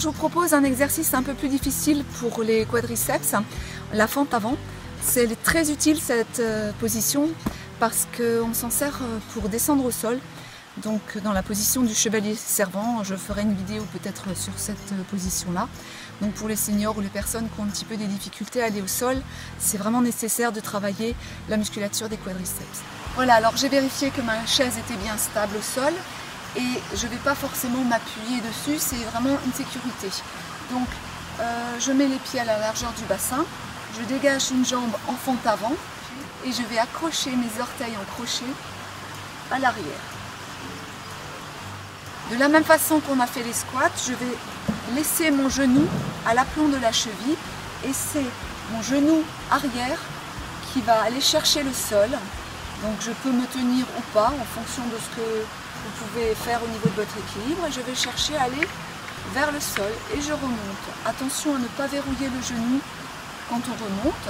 je vous propose un exercice un peu plus difficile pour les quadriceps, la fente avant. C'est très utile cette position parce qu'on s'en sert pour descendre au sol. Donc dans la position du chevalier servant, je ferai une vidéo peut-être sur cette position-là. Donc pour les seniors ou les personnes qui ont un petit peu des difficultés à aller au sol, c'est vraiment nécessaire de travailler la musculature des quadriceps. Voilà, alors j'ai vérifié que ma chaise était bien stable au sol et je ne vais pas forcément m'appuyer dessus, c'est vraiment une sécurité. Donc je mets les pieds à la largeur du bassin, je dégage une jambe en fente avant et je vais accrocher mes orteils en crochet à l'arrière. De la même façon qu'on a fait les squats, je vais laisser mon genou à l'aplomb de la cheville et c'est mon genou arrière qui va aller chercher le sol. Donc je peux me tenir ou pas en fonction de ce que vous pouvez faire au niveau de votre équilibre et je vais chercher à aller vers le sol et je remonte. Attention à ne pas verrouiller le genou quand on remonte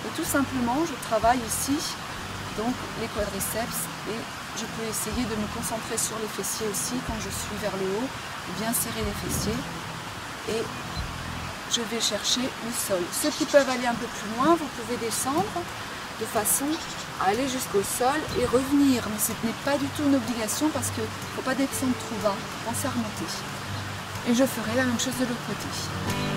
et tout simplement je travaille ici donc les quadriceps et je peux essayer de me concentrer sur les fessiers aussi quand je suis vers le haut, bien serrer les fessiers et je vais chercher le sol. Ceux qui peuvent aller un peu plus loin, vous pouvez descendre de façon à aller jusqu'au sol et revenir, mais ce n'est pas du tout une obligation parce qu'il ne faut pas descendre trop bas, pensez à remonter. Et je ferai la même chose de l'autre côté.